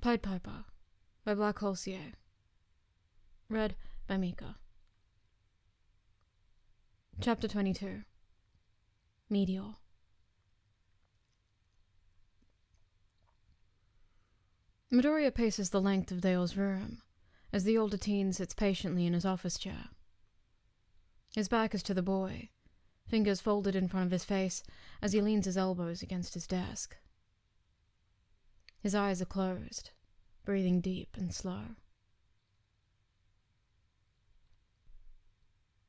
Pied Piper by Black Holsier. Read by Mika. Chapter 22. Meteor. Midoriya paces the length of Dale's room, as the older teen sits patiently in his office chair. His back is to the boy, fingers folded in front of his face as he leans his elbows against his desk. His eyes are closed, breathing deep and slow.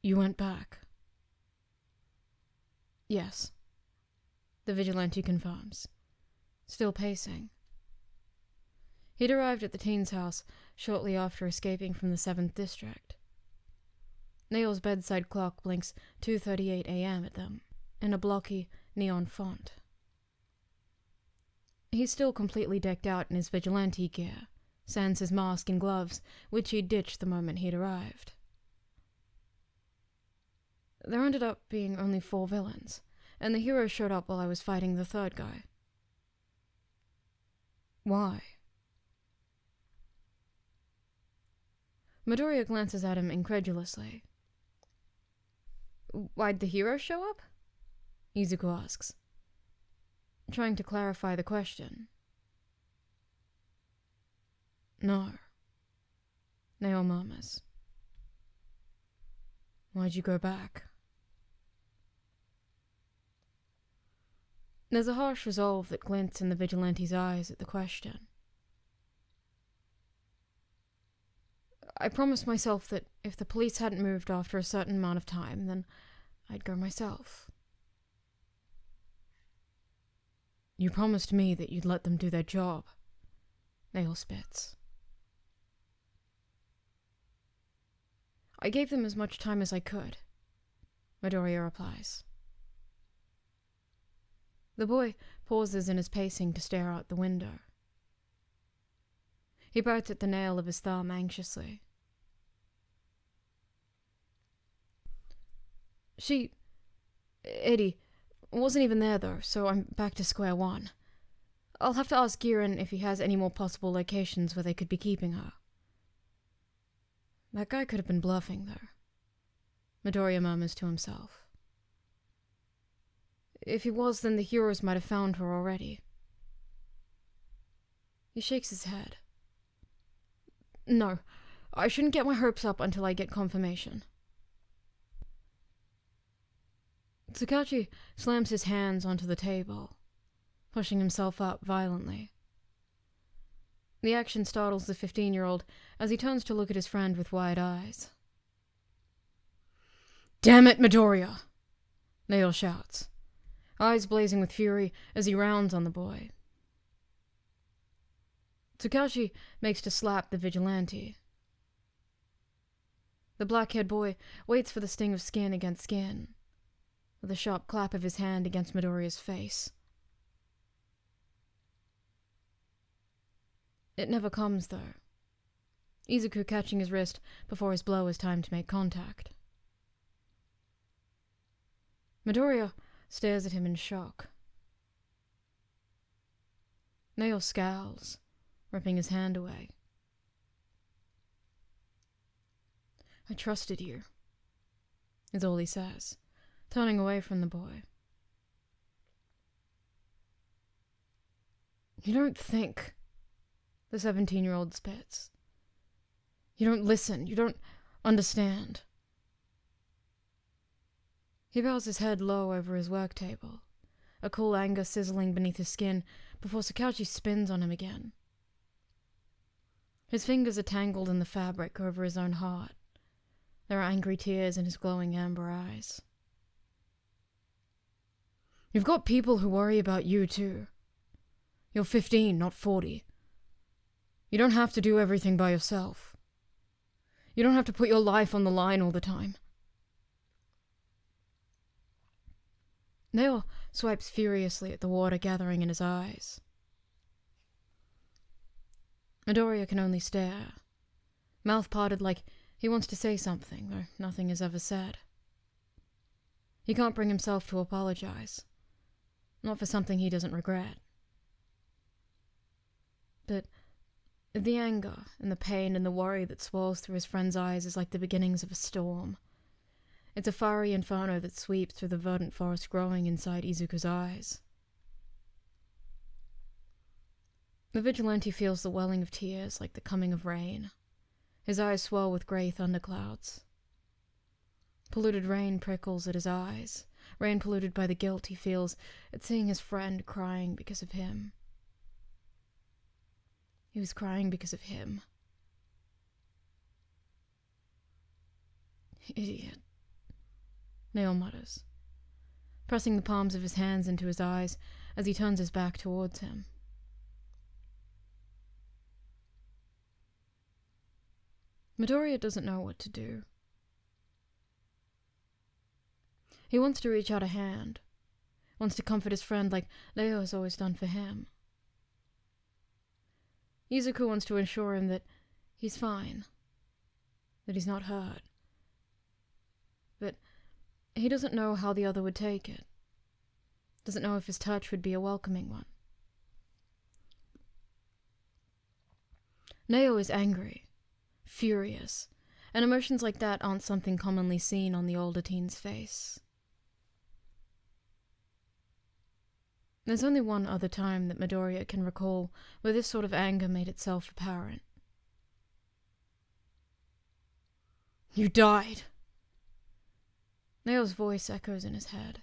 You went back. Yes, the Vigilante confirms, still pacing. He'd arrived at the teen's house shortly after escaping from the 7th District. Nail's bedside clock blinks 2:38 a.m. at them, in a blocky, neon font. He's still completely decked out in his vigilante gear, sans his mask and gloves, which he'd ditched the moment he'd arrived. There ended up being only 4 villains, and the hero showed up while I was fighting the 3rd guy. Why? Midoriya glances at him incredulously. Why'd the hero show up? Izuku asks, trying to clarify the question. No, Nail murmurs. Why'd you go back? There's a harsh resolve that glints in the vigilante's eyes at the question. I promised myself that if the police hadn't moved after a certain amount of time, then I'd go myself. You promised me that you'd let them do their job, Nail spits. I gave them as much time as I could, Midoriya replies. The boy pauses in his pacing to stare out the window. He bites at the nail of his thumb anxiously. Eddie, wasn't even there though, so I'm back to square one. I'll have to ask Giran if he has any more possible locations where they could be keeping her. That guy could have been bluffing though, Midoriya murmurs to himself. If he was, then the heroes might have found her already. He shakes his head. No, I shouldn't get my hopes up until I get confirmation. Tsukauchi slams his hands onto the table, pushing himself up violently. The action startles the 15-year-old as he turns to look at his friend with wide eyes. Damn it, Midoriya! Nail shouts, eyes blazing with fury as he rounds on the boy. Tsukauchi makes to slap the vigilante. The black-haired boy waits for the sting of skin against skin, with a sharp clap of his hand against Midoriya's face. It never comes, though, Izuku catching his wrist before his blow has time to make contact. Midoriya stares at him in shock. Nail scowls, ripping his hand away. I trusted you, is all he says, turning away from the boy. You don't think, the 17-year-old spits. You don't listen, you don't understand. He bows his head low over his work table, a cool anger sizzling beneath his skin before Tsukauchi spins on him again. His fingers are tangled in the fabric over his own heart. There are angry tears in his glowing amber eyes. You've got people who worry about you too. You're 15, not 40. You don't have to do everything by yourself. You don't have to put your life on the line all the time. Nail swipes furiously at the water gathering in his eyes. Midoriya can only stare, mouth parted like he wants to say something, though nothing is ever said. He can't bring himself to apologize, not for something he doesn't regret. But The anger and the pain and the worry that swirls through his friend's eyes is like the beginnings of a storm. It's a fiery inferno that sweeps through the verdant forest growing inside Izuku's eyes. The vigilante feels the welling of tears like the coming of rain. His eyes swirl with grey thunderclouds. Polluted rain prickles at his eyes, rain polluted by the guilt he feels at seeing his friend crying because of him. He was crying because of him. Idiot, Nail mutters, pressing the palms of his hands into his eyes as he turns his back towards him. Midoriya doesn't know what to do. He wants to reach out a hand, wants to comfort his friend like Leo has always done for him. Izuku wants to assure him that he's fine, that he's not hurt. But he doesn't know how the other would take it, doesn't know if his touch would be a welcoming one. Neo is angry, furious, and emotions like that aren't something commonly seen on the older teen's face. There's only one other time that Midoriya can recall where this sort of anger made itself apparent. You died! Neo's voice echoes in his head.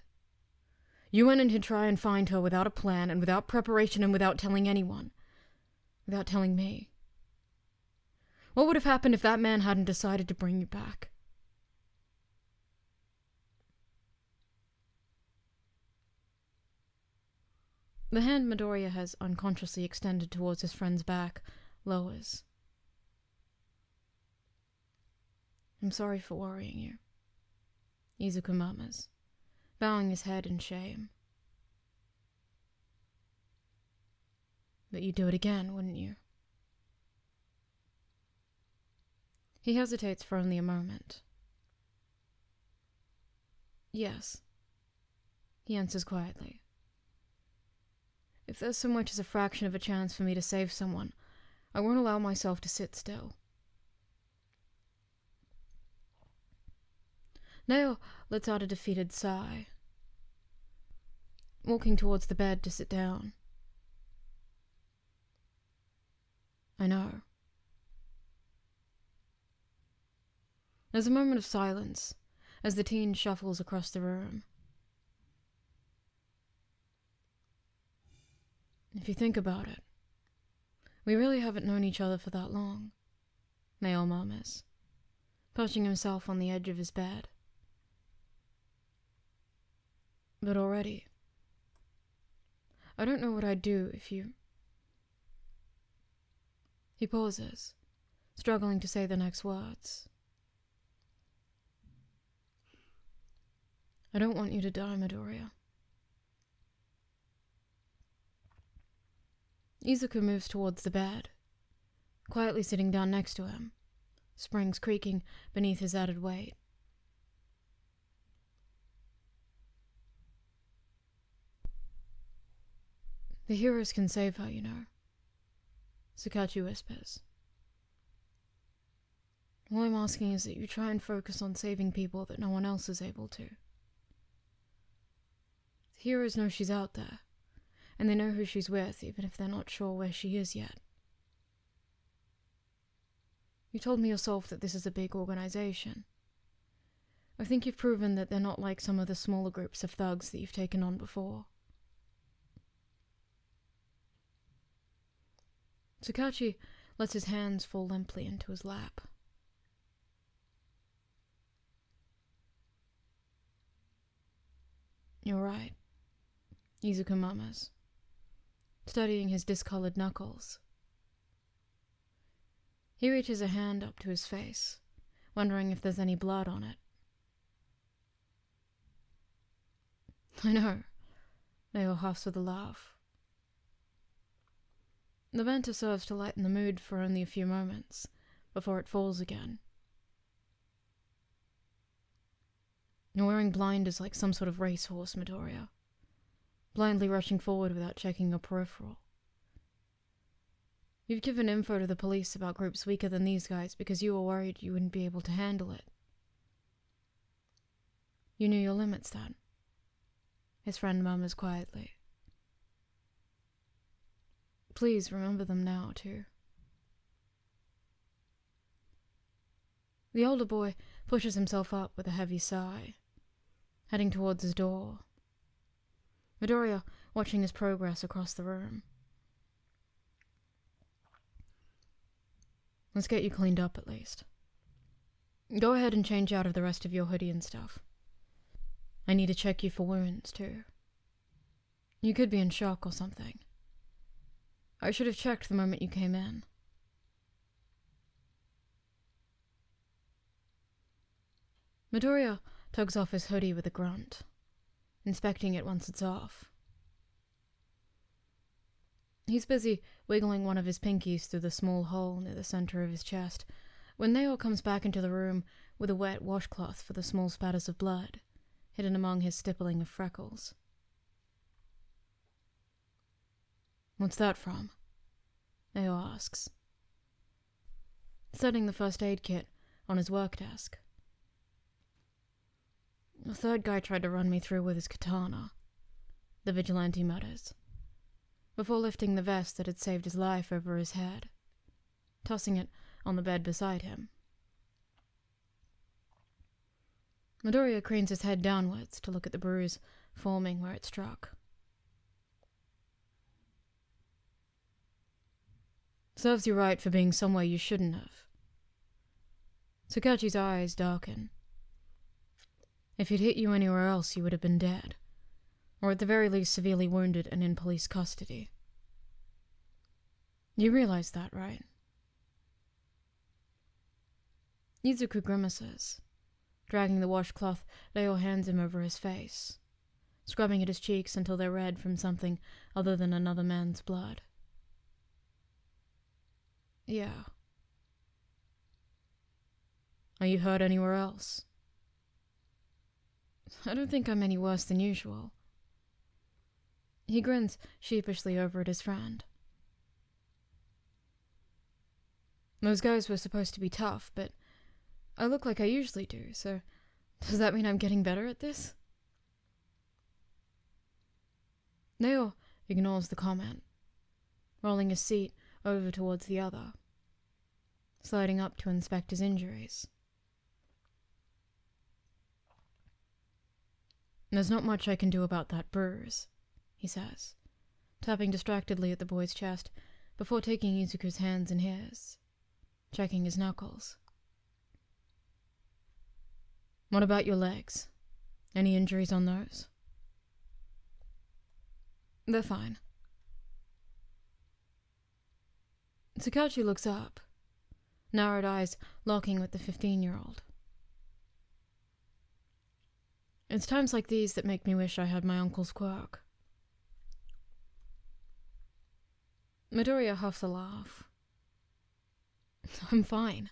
You went in to try and find her without a plan and without preparation and without telling anyone. Without telling me. What would have happened if that man hadn't decided to bring you back? The hand Midoriya has unconsciously extended towards his friend's back lowers. I'm sorry for worrying you, Izuku murmurs, bowing his head in shame. But you'd do it again, wouldn't you? He hesitates for only a moment. Yes, he answers quietly. If there's so much as a fraction of a chance for me to save someone, I won't allow myself to sit still. Neo lets out a defeated sigh, walking towards the bed to sit down. I know. There's a moment of silence as the teen shuffles across the room. If you think about it, we really haven't known each other for that long, Neo murmurs, perching himself on the edge of his bed. But already, I don't know what I'd do if you... He pauses, struggling to say the next words. I don't want you to die, Midoriya. Izuku moves towards the bed, quietly sitting down next to him, springs creaking beneath his added weight. The heroes can save her, you know, Sakachi whispers. All I'm asking is that you try and focus on saving people that no one else is able to. The heroes know she's out there, and they know who she's with, even if they're not sure where she is yet. You told me yourself that this is a big organization. I think you've proven that they're not like some of the smaller groups of thugs that you've taken on before. Sakachi lets his hands fall limply into his lap. You're right, Izuku murmurs, studying his discolored knuckles. He reaches a hand up to his face, wondering if there's any blood on it. I know, Neo huffs with a laugh. The banter serves to lighten the mood for only a few moments, before it falls again. You're wearing blinders like some sort of racehorse, Midoriya, blindly rushing forward without checking your peripheral. You've given info to the police about groups weaker than these guys because you were worried you wouldn't be able to handle it. You knew your limits then, his friend murmurs quietly. Please remember them now, too. The older boy pushes himself up with a heavy sigh, heading towards his door. Midoriya watching his progress across the room. Let's get you cleaned up at least. Go ahead and change out of the rest of your hoodie and stuff. I need to check you for wounds, too. You could be in shock or something. I should have checked the moment you came in. Midoriya tugs off his hoodie with a grunt, inspecting it once it's off. He's busy wiggling one of his pinkies through the small hole near the center of his chest when Nao comes back into the room with a wet washcloth for the small spatters of blood hidden among his stippling of freckles. What's that from? Nao asks, setting the first aid kit on his work desk. The third guy tried to run me through with his katana, the vigilante mutters, before lifting the vest that had saved his life over his head, tossing it on the bed beside him. Midoriya cranes his head downwards to look at the bruise forming where it struck. Serves you right for being somewhere you shouldn't have. Sakachi's eyes darken. If he'd hit you anywhere else, you would have been dead, or at the very least severely wounded and in police custody. You realize that, right? Izuku grimaces, dragging the washcloth Leo hands him over his face, scrubbing at his cheeks until they're red from something other than another man's blood. Yeah. Are you hurt anywhere else? I don't think I'm any worse than usual. He grins sheepishly over at his friend. Those guys were supposed to be tough, but I look like I usually do, so does that mean I'm getting better at this? Nao ignores the comment, rolling his seat over towards the other, sliding up to inspect his injuries. There's not much I can do about that bruise, he says, tapping distractedly at the boy's chest before taking Izuku's hands in his, checking his knuckles. What about your legs? Any injuries on those? They're fine. Sakachi looks up, narrowed eyes locking with the 15-year-old. It's times like these that make me wish I had my uncle's quirk. Midoriya huffs a laugh. I'm fine.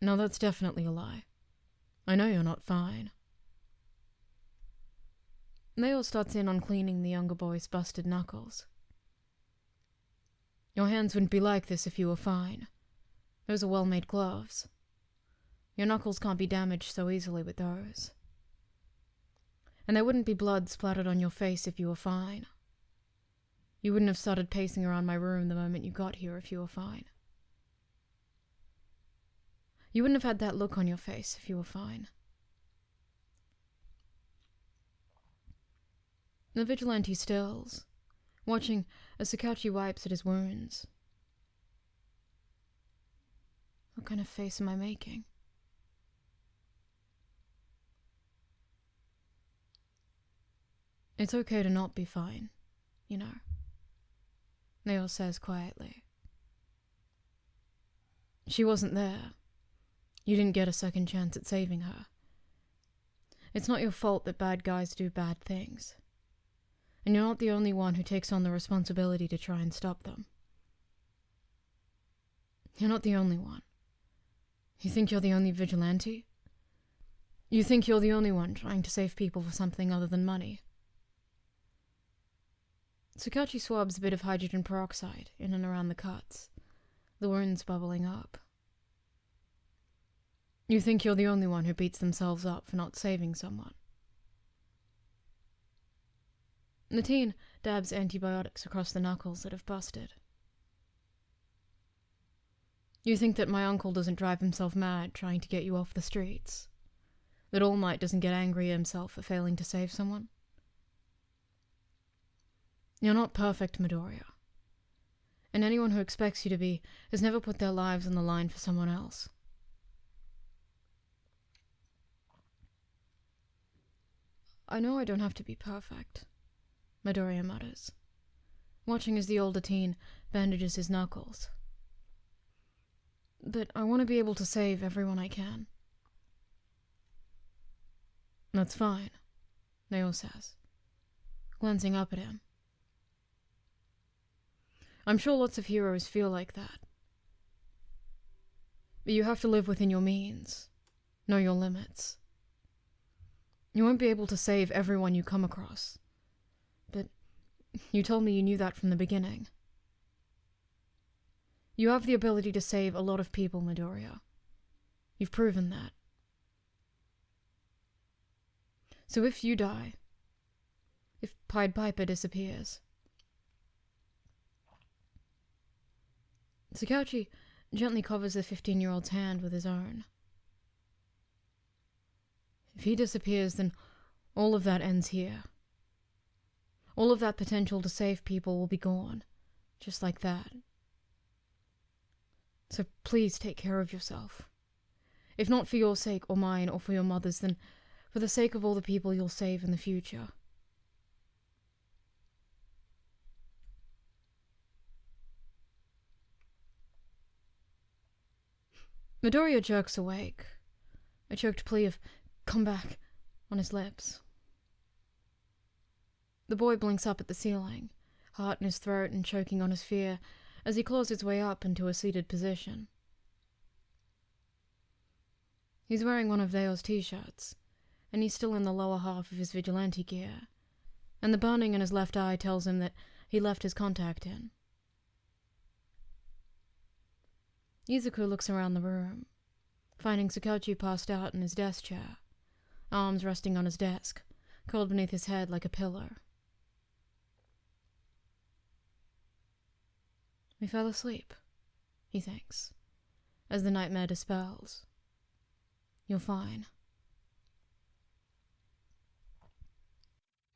No, that's definitely a lie. I know you're not fine. Nao starts in on cleaning the younger boy's busted knuckles. Your hands wouldn't be like this if you were fine. Those are well-made gloves. Your knuckles can't be damaged so easily with those. And there wouldn't be blood splattered on your face if you were fine. You wouldn't have started pacing around my room the moment you got here if you were fine. You wouldn't have had that look on your face if you were fine. The vigilante stills, watching as Sakachi wipes at his wounds. What kind of face am I making? It's okay to not be fine, you know, Nao says quietly. She wasn't there. You didn't get a second chance at saving her. It's not your fault that bad guys do bad things. And you're not the only one who takes on the responsibility to try and stop them. You're not the only one. You think you're the only vigilante? You think you're the only one trying to save people for something other than money? Tsukachi swabs a bit of hydrogen peroxide in and around the cuts, the wounds bubbling up. You think you're the only one who beats themselves up for not saving someone. The teen dabs antibiotics across the knuckles that have busted. You think that my uncle doesn't drive himself mad trying to get you off the streets? That All Might doesn't get angry at himself for failing to save someone? You're not perfect, Midoriya. And anyone who expects you to be has never put their lives on the line for someone else. I know I don't have to be perfect, Midoriya mutters, watching as the older teen bandages his knuckles. But I want to be able to save everyone I can. That's fine, Neo says, glancing up at him. I'm sure lots of heroes feel like that. But you have to live within your means, know your limits. You won't be able to save everyone you come across. But you told me you knew that from the beginning. You have the ability to save a lot of people, Midoriya. You've proven that. So if you die, if Pied Piper disappears... Tsukachi gently covers the 15-year-old's hand with his own. If he disappears, then all of that ends here. All of that potential to save people will be gone, just like that. So please take care of yourself. If not for your sake or mine or for your mother's, then for the sake of all the people you'll save in the future. Midoriya jerks awake, a choked plea of, "Come back," on his lips. The boy blinks up at the ceiling, heart in his throat and choking on his fear, as he claws his way up into a seated position. He's wearing one of Veil's t-shirts, and he's still in the lower half of his vigilante gear, and the burning in his left eye tells him that he left his contact in. Izuku looks around the room, finding Tsukachi passed out in his desk chair, arms resting on his desk, curled beneath his head like a pillow. We fell asleep, he thinks, as the nightmare dispels. You're fine.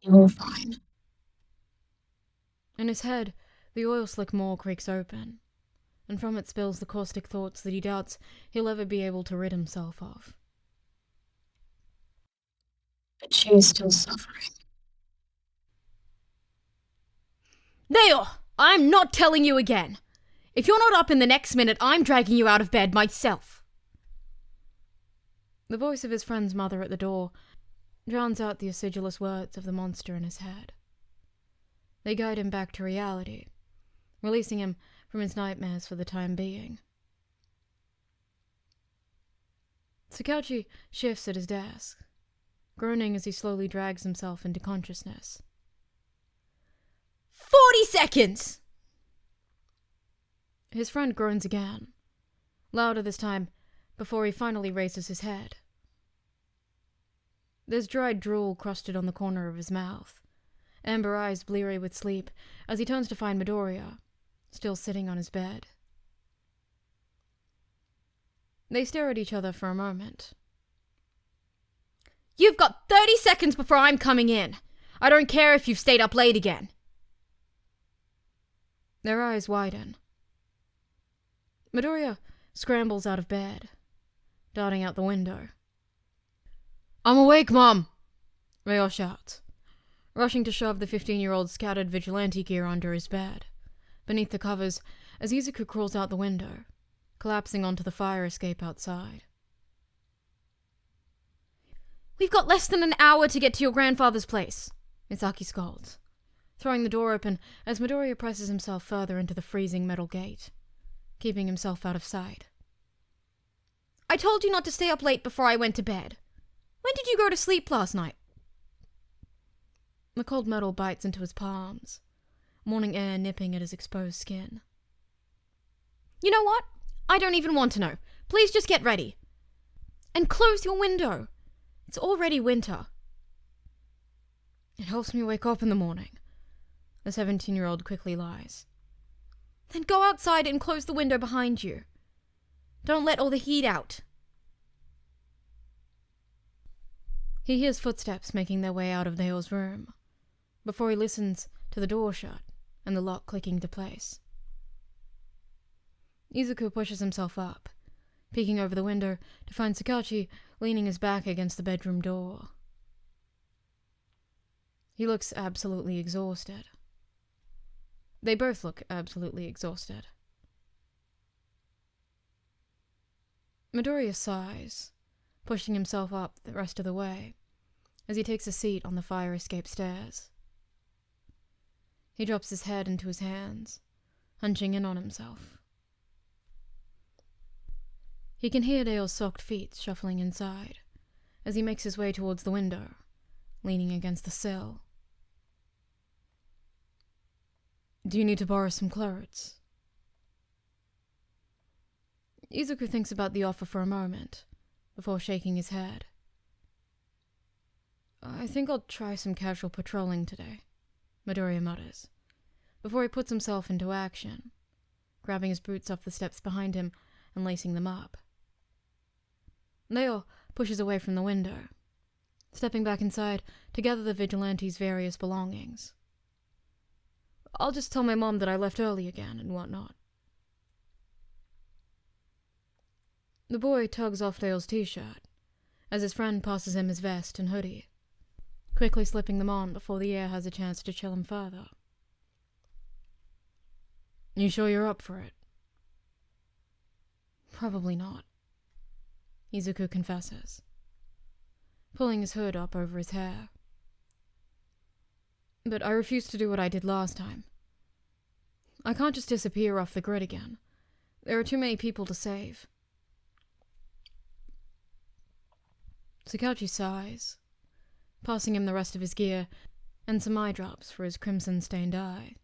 You're fine. In his head, the oil slick maw creaks open, and from it spills the caustic thoughts that he doubts he'll ever be able to rid himself of. But she is still suffering. Neo! I'm not telling you again! If you're not up in the next minute, I'm dragging you out of bed myself! The voice of his friend's mother at the door drowns out the acidulous words of the monster in his head. They guide him back to reality, releasing him from his nightmares for the time being. Tsukachi shifts at his desk, groaning as he slowly drags himself into consciousness. 40 seconds! His friend groans again, louder this time, before he finally raises his head. There's dried drool crusted on the corner of his mouth, amber eyes bleary with sleep as he turns to find Midoriya, still sitting on his bed. They stare at each other for a moment. You've got 30 seconds before I'm coming in. I don't care if you've stayed up late again. Their eyes widen. Midoriya scrambles out of bed, darting out the window. "I'm awake, Mom!" Ryo shouts, rushing to shove the 15-year-old's scattered vigilante gear under his bed, beneath the covers as Izuku crawls out the window, collapsing onto the fire escape outside. We've got less than an hour to get to your grandfather's place, Misaki scolds, throwing the door open as Midoriya presses himself further into the freezing metal gate, keeping himself out of sight. I told you not to stay up late before I went to bed. When did you go to sleep last night? The cold metal bites into his palms, morning air nipping at his exposed skin. You know what? I don't even want to know. Please just get ready. And close your window. It's already winter. It helps me wake up in the morning. The 17-year-old quickly lies. Then go outside and close the window behind you. Don't let all the heat out. He hears footsteps making their way out of Dale's room, before he listens to the door shut and the lock clicking to place. Izuku pushes himself up, peeking over the window to find Sakachi leaning his back against the bedroom door. He looks absolutely exhausted. They both look absolutely exhausted. Midoriya sighs, pushing himself up the rest of the way, as he takes a seat on the fire escape stairs. He drops his head into his hands, hunching in on himself. He can hear Dale's socked feet shuffling inside, as he makes his way towards the window, leaning against the sill. Do you need to borrow some clothes? Izuku thinks about the offer for a moment, before shaking his head. I think I'll try some casual patrolling today, Midoriya mutters, before he puts himself into action, grabbing his boots off the steps behind him and lacing them up. Dale pushes away from the window, stepping back inside to gather the Vigilante's various belongings. I'll just tell my mom that I left early again and whatnot. The boy tugs off Dale's t-shirt, as his friend passes him his vest and hoodie, quickly slipping them on before the air has a chance to chill him further. You sure you're up for it? Probably not, Izuku confesses, pulling his hood up over his hair. But I refuse to do what I did last time. I can't just disappear off the grid again. There are too many people to save. Sakachi sighs, passing him the rest of his gear and some eye drops for his crimson-stained eye.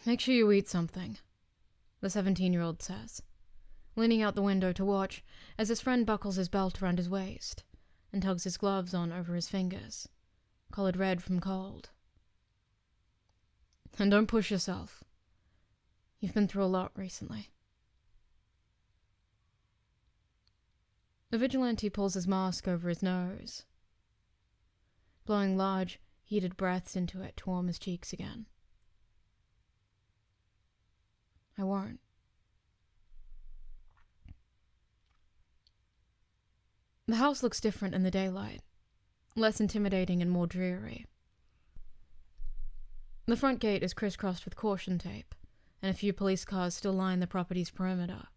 Make sure you eat something, the 17-year-old says, leaning out the window to watch as his friend buckles his belt around his waist and tugs his gloves on over his fingers, colored red from cold. And don't push yourself. You've been through a lot recently. The vigilante pulls his mask over his nose, blowing large, heated breaths into it to warm his cheeks again. I won't. The house looks different in the daylight, less intimidating and more dreary. The front gate is crisscrossed with caution tape, and a few police cars still line the property's perimeter.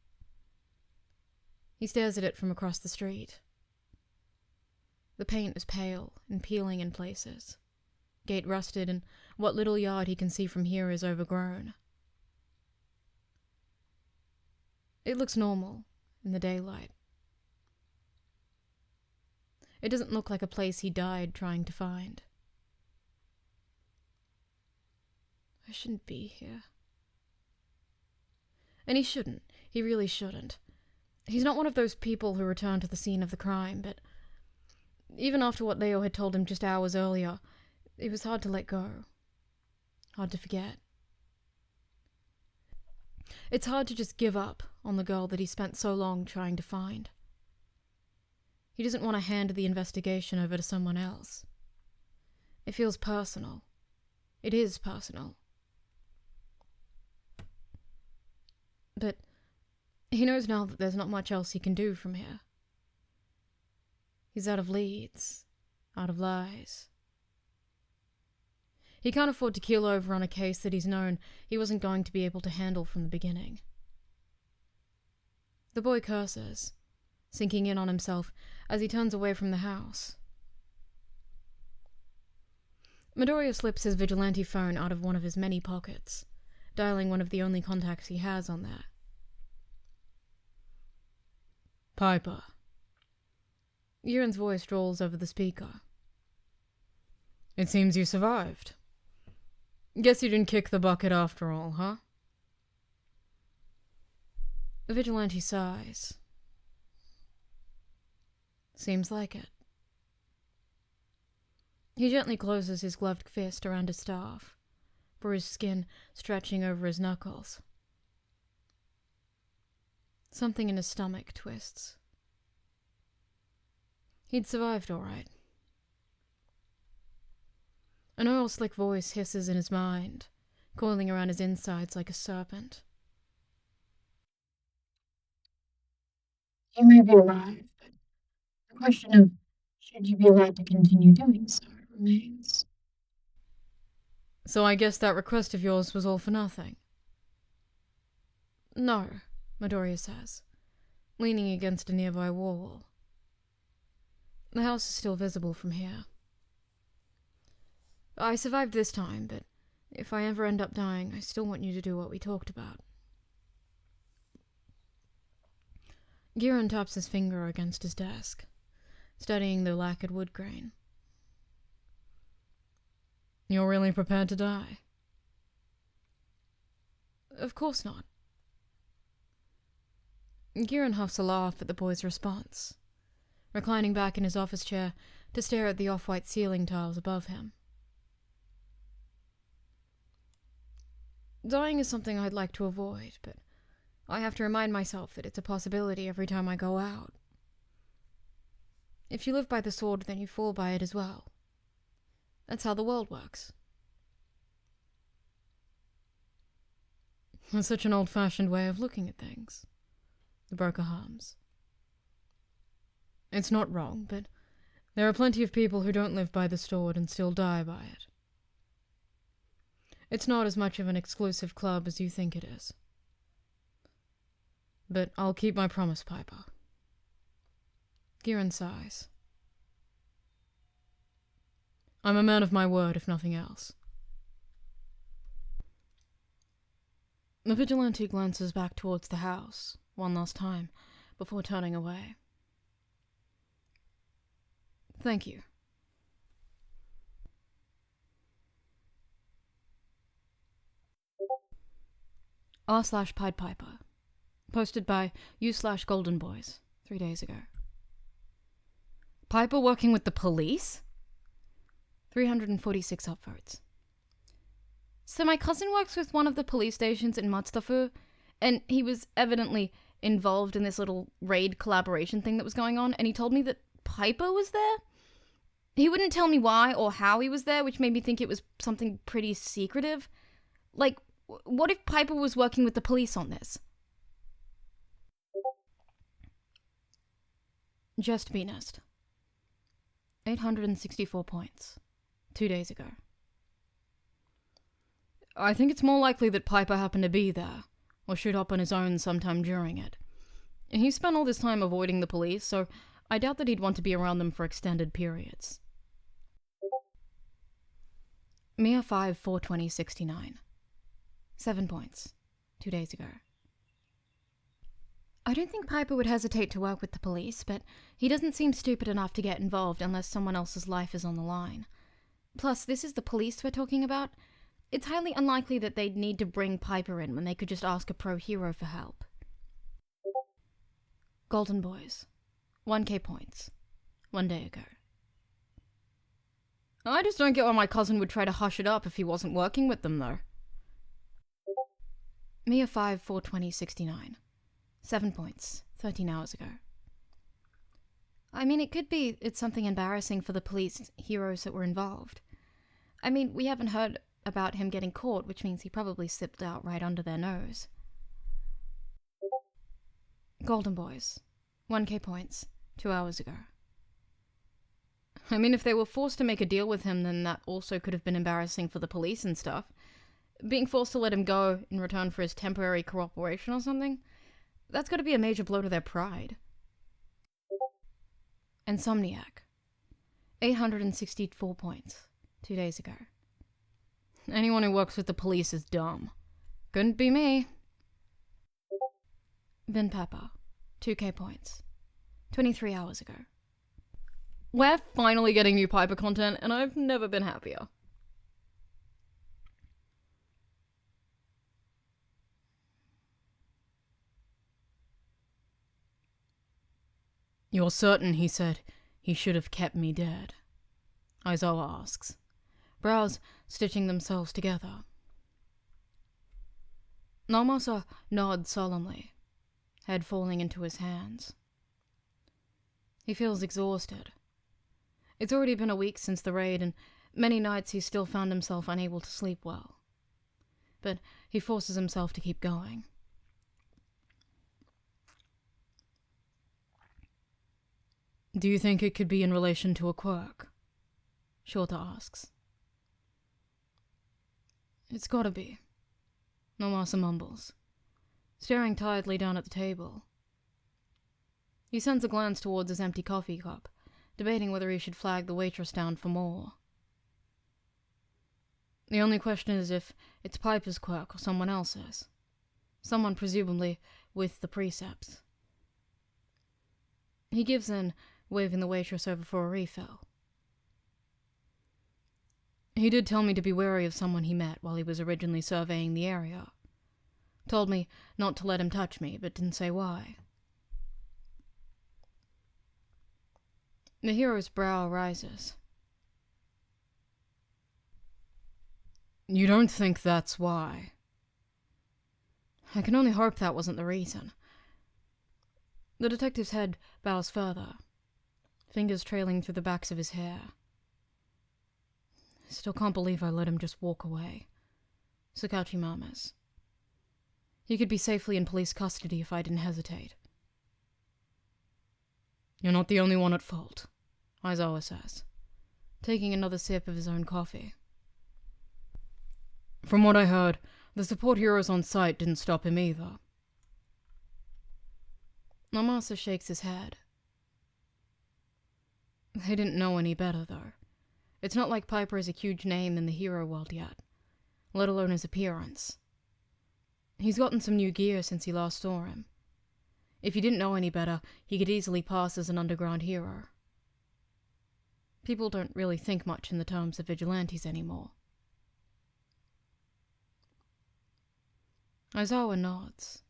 He stares at it from across the street. The paint is pale and peeling in places. Gate rusted, and what little yard he can see from here is overgrown. It looks normal in the daylight. It doesn't look like a place he died trying to find. I shouldn't be here. And he shouldn't. He really shouldn't. He's not one of those people who return to the scene of the crime, but even after what Leo had told him just hours earlier, it was hard to let go. Hard to forget. It's hard to just give up on the girl that he spent so long trying to find. He doesn't want to hand the investigation over to someone else. It feels personal. It is personal. But he knows now that there's not much else he can do from here. He's out of leads, out of lies. He can't afford to keel over on a case that he's known he wasn't going to be able to handle from the beginning. The boy curses, sinking in on himself as he turns away from the house. Midoriya slips his vigilante phone out of one of his many pockets, dialing one of the only contacts he has on there. Piper. Yuren's voice drawls over the speaker. It seems you survived. Guess you didn't kick the bucket after all, huh? The vigilante sighs. Seems like it. He gently closes his gloved fist around his staff, bruised skin stretching over his knuckles. Something in his stomach twists. He'd survived all right. An oil-slick voice hisses in his mind, coiling around his insides like a serpent. You may be alive, but the question of should you be allowed to continue doing so remains. So I guess that request of yours was all for nothing. No, Midoriya says, leaning against a nearby wall. The house is still visible from here. I survived this time, but if I ever end up dying, I still want you to do what we talked about. Giran taps his finger against his desk, studying the lacquered wood grain. You're really prepared to die? Of course not. Giran huffs a laugh at the boy's response, reclining back in his office chair to stare at the off-white ceiling tiles above him. Dying is something I'd like to avoid, but I have to remind myself that it's a possibility every time I go out. If you live by the sword, then you fall by it as well. That's how the world works. That's such an old-fashioned way of looking at things, the broker hums. It's not wrong, but there are plenty of people who don't live by the sword and still die by it. It's not as much of an exclusive club as you think it is. But I'll keep my promise, Piper. Giran sighs. I'm a man of my word, if nothing else. The vigilante glances back towards the house, one last time, before turning away. Thank you. r/Pied Piper. Posted by u/goldenboys 3 days ago. Piper working with the police? 346 upvotes. So my cousin works with one of the police stations in Matsudafu, and he was evidently involved in this little raid collaboration thing that was going on, and he told me that Piper was there? He wouldn't tell me why or how he was there, which made me think it was something pretty secretive. Like, what if Piper was working with the police on this? Just Beanest. 864 points. 2 days ago. I think it's more likely that Piper happened to be there, or showed up on his own sometime during it. He spent all this time avoiding the police, so I doubt that he'd want to be around them for extended periods. Mia 5 42069. 7 points. 2 days ago. I don't think Piper would hesitate to work with the police, but he doesn't seem stupid enough to get involved unless someone else's life is on the line. Plus, this is the police we're talking about. It's highly unlikely that they'd need to bring Piper in when they could just ask a pro-hero for help. Golden Boys. 1k points. 1 day ago. I just don't get why my cousin would try to hush it up if he wasn't working with them, though. Mia 5 42069. 7 points. 13 hours ago. I mean, it could be it's something embarrassing for the police heroes that were involved. I mean, we haven't heard about him getting caught, which means he probably slipped out right under their nose. Golden Boys. 1k points. 2 hours ago. I mean, if they were forced to make a deal with him, then that also could have been embarrassing for the police and stuff. Being forced to let him go in return for his temporary cooperation or something, that's got to be a major blow to their pride. Insomniac. 864 points. 2 days ago. Anyone who works with the police is dumb. Couldn't be me. Vin Pepper. 2k points. 23 hours ago. We're finally getting new Piper content, and I've never been happier. You're certain, he said, he should have kept me dead? Aizawa asks, brows stitching themselves together. Naomasa nods solemnly, head falling into his hands. He feels exhausted. It's already been a week since the raid, and many nights he's still found himself unable to sleep well. But he forces himself to keep going. Do you think it could be in relation to a quirk? Shota asks. It's gotta be, Naomasa mumbles, staring tiredly down at the table. He sends a glance towards his empty coffee cup, debating whether he should flag the waitress down for more. The only question is if it's Piper's quirk or someone else's. Someone presumably with the precepts. He gives in, waving the waitress over for a refill. He did tell me to be wary of someone he met while he was originally surveying the area. Told me not to let him touch me, but didn't say why. The hero's brow rises. You don't think that's why? I can only hope that wasn't the reason. The detective's head bows further, fingers trailing through the backs of his hair. I still can't believe I let him just walk away, Sakauchi murmurs. He could be safely in police custody if I didn't hesitate. You're not the only one at fault, Aizawa says, taking another sip of his own coffee. From what I heard, the support heroes on site didn't stop him either. Naomasa shakes his head. They didn't know any better, though. It's not like Piper is a huge name in the hero world yet, let alone his appearance. He's gotten some new gear since he last saw him. If he didn't know any better, he could easily pass as an underground hero. People don't really think much in the terms of vigilantes anymore. Aizawa nods.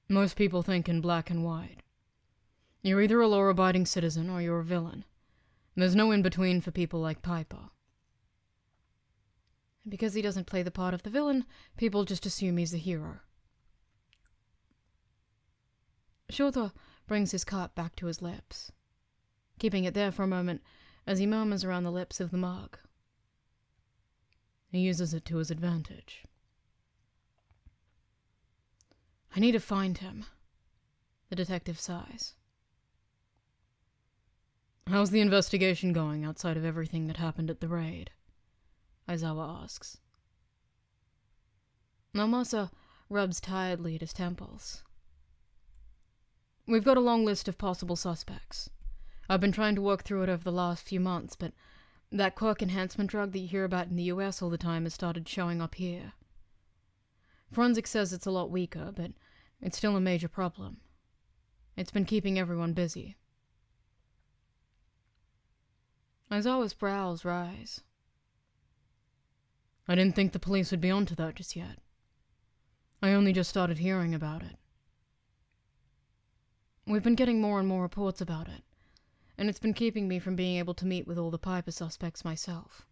Most people think in black and white. You're either a law-abiding citizen or you're a villain. There's no in-between for people like Piper. And because he doesn't play the part of the villain, people just assume he's the hero. Shota brings his cup back to his lips, keeping it there for a moment as he murmurs around the lips of the mug. He uses it to his advantage. I need to find him, the detective sighs. How's the investigation going outside of everything that happened at the raid? Aizawa asks. Naomasa rubs tiredly at his temples. We've got a long list of possible suspects. I've been trying to work through it over the last few months, but that quirk enhancement drug that you hear about in the US all the time has started showing up here. Forensics says it's a lot weaker, but it's still a major problem. It's been keeping everyone busy. Aizawa's brows rise. I didn't think the police would be onto that just yet. I only just started hearing about it. We've been getting more and more reports about it, and it's been keeping me from being able to meet with all the Piper suspects myself.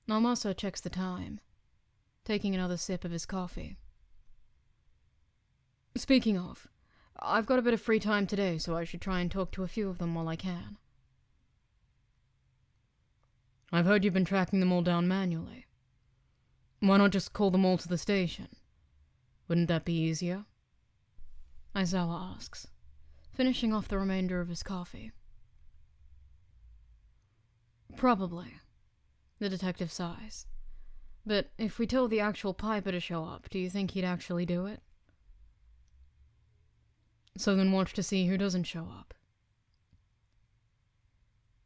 Naomasa checks the time, taking another sip of his coffee. Speaking of, I've got a bit of free time today, so I should try and talk to a few of them while I can. I've heard you've been tracking them all down manually. Why not just call them all to the station? Wouldn't that be easier? Aizawa asks, finishing off the remainder of his coffee. Probably, the detective sighs. But if we told the actual Piper to show up, do you think he'd actually do it? So then watch to see who doesn't show up.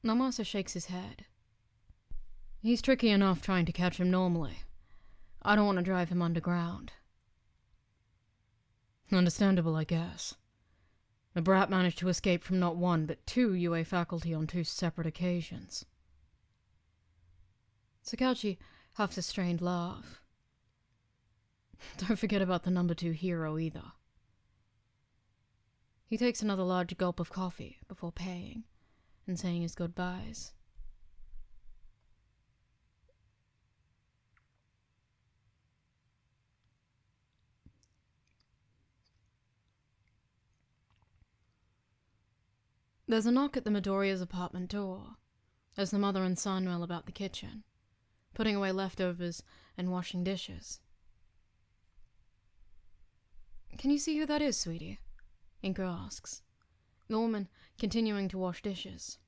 Naomasa shakes his head. He's tricky enough trying to catch him normally. I don't want to drive him underground. Understandable, I guess. The brat managed to escape from not one, but 2 UA faculty on 2 separate occasions. Sakauchi huffs a strained laugh. Don't forget about the number 2 hero either. He takes another large gulp of coffee before paying and saying his goodbyes. There's a knock at the Midoriya's apartment door, as the mother and son mill about the kitchen, putting away leftovers and washing dishes. "Can you see who that is, sweetie?" Inko asks, the woman continuing to wash dishes.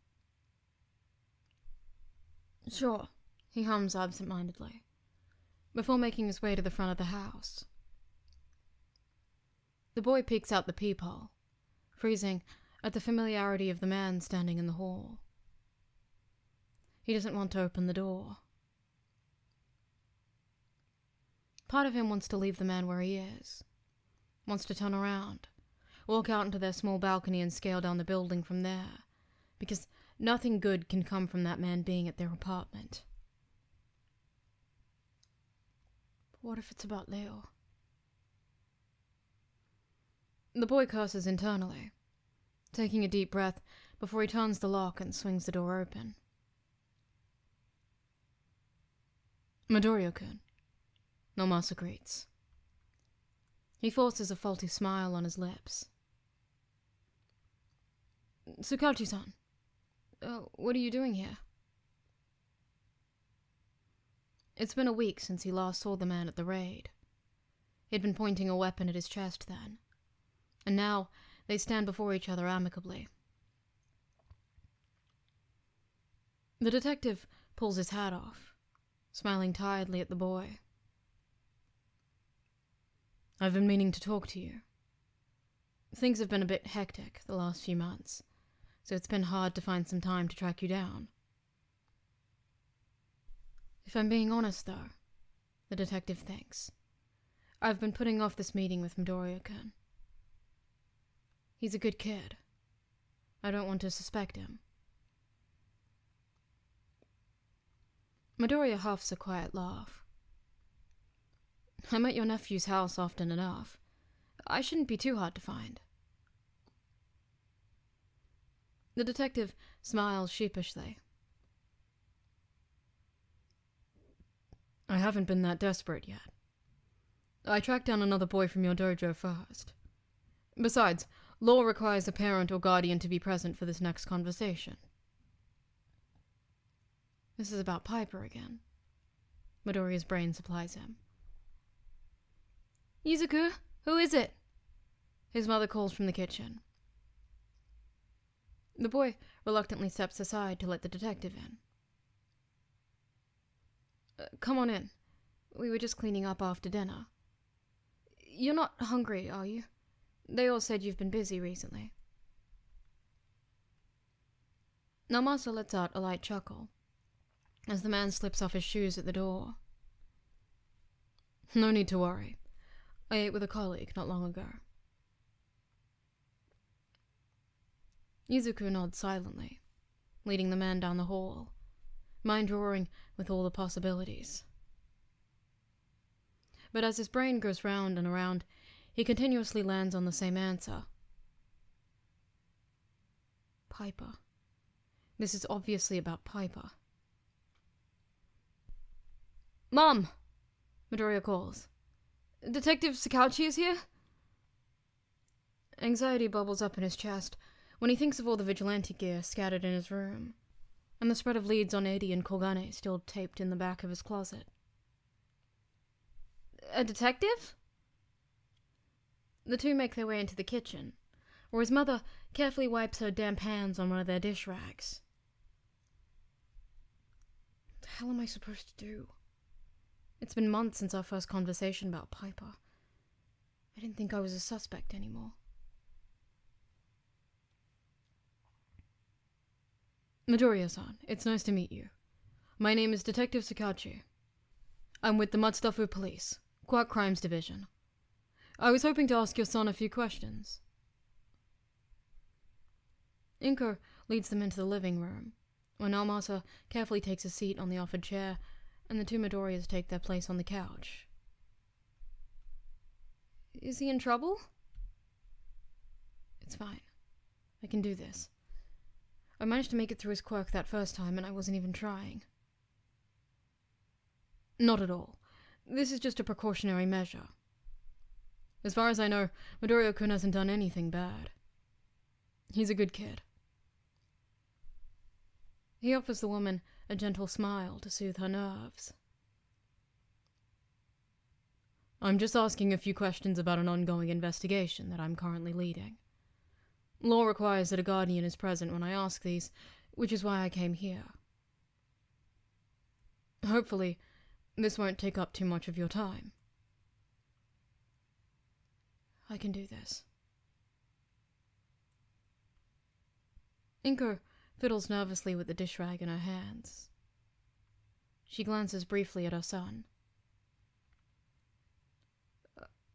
"Sure," he hums absent-mindedly, before making his way to the front of the house. The boy peeks out the peephole, freezing at the familiarity of the man standing in the hall. He doesn't want to open the door. Part of him wants to leave the man where he is, wants to turn around, walk out into their small balcony and scale down the building from there, because nothing good can come from that man being at their apartment. But what if it's about Leo? The boy curses internally, taking a deep breath before he turns the lock and swings the door open. "Midoriya-kun," Nomasa greets. He forces a faulty smile on his lips. "Sakauchi-san, what are you doing here?" It's been a week since he last saw the man at the raid. He'd been pointing a weapon at his chest then, and now they stand before each other amicably. The detective pulls his hat off, smiling tiredly at the boy. "I've been meaning to talk to you. Things have been a bit hectic the last few months, so it's been hard to find some time to track you down." If I'm being honest, though, the detective thinks, I've been putting off this meeting with Midoriya-kun. He's a good kid. I don't want to suspect him. Midoriya huffs a quiet laugh. "I'm at your nephew's house often enough. I shouldn't be too hard to find." The detective smiles sheepishly. "I haven't been that desperate yet. I tracked down another boy from your dojo first. Besides, law requires a parent or guardian to be present for this next conversation." This is about Piper again. Midoriya's brain supplies him. "Izuku, who is it?" his mother calls from the kitchen. The boy reluctantly steps aside to let the detective in. "Come on in. We were just cleaning up after dinner. You're not hungry, are you? They all said you've been busy recently." Namasa lets out a light chuckle as the man slips off his shoes at the door. "No need to worry. I ate with a colleague not long ago." Izuku nods silently, leading the man down the hall, mind roaring with all the possibilities. But as his brain goes round and around, he continuously lands on the same answer. Piper. This is obviously about Piper. "Mom!" Midoriya calls. "Detective Sakauchi is here?" Anxiety bubbles up in his chest when he thinks of all the vigilante gear scattered in his room, and the spread of leads on Edi and Kogane still taped in the back of his closet. "A detective?" The two make their way into the kitchen, where his mother carefully wipes her damp hands on one of their dish rags. What the hell am I supposed to do? It's been months since our first conversation about Piper. I didn't think I was a suspect anymore. "Midoriya-san, it's nice to meet you. My name is Detective Sakauchi. I'm with the Mudstuffer Police, Quirk Crimes Division. I was hoping to ask your son a few questions." Inko leads them into the living room, where Naomasa carefully takes a seat on the offered chair, and the two Midoriyas take their place on the couch. Is he in trouble? It's fine. I can do this. I managed to make it through his quirk that first time, and I wasn't even trying. Not at all. This is just a precautionary measure. As far as I know, Midoriya-kun hasn't done anything bad. He's a good kid. He offers the woman a gentle smile to soothe her nerves. I'm just asking a few questions about an ongoing investigation that I'm currently leading. Law requires that a guardian is present when I ask these, which is why I came here. Hopefully, this won't take up too much of your time. I can do this. Inko fiddles nervously with the dish rag in her hands. She glances briefly at her son.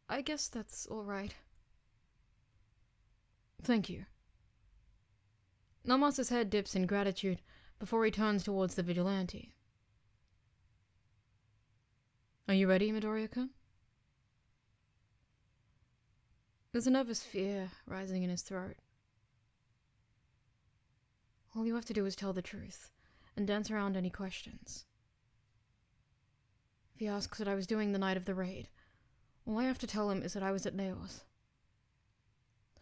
I guess that's all right. Thank you. Naomasa's head dips in gratitude before he turns towards the vigilante. Are you ready, Midoriya-kun? There's a nervous fear rising in his throat. All you have to do is tell the truth, and dance around any questions. If he asks what I was doing the night of the raid, all I have to tell him is that I was at Neo's.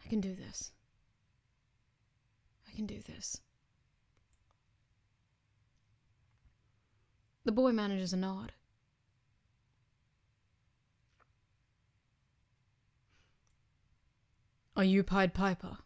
I can do this. I can do this. The boy manages a nod. Are you Pied Piper?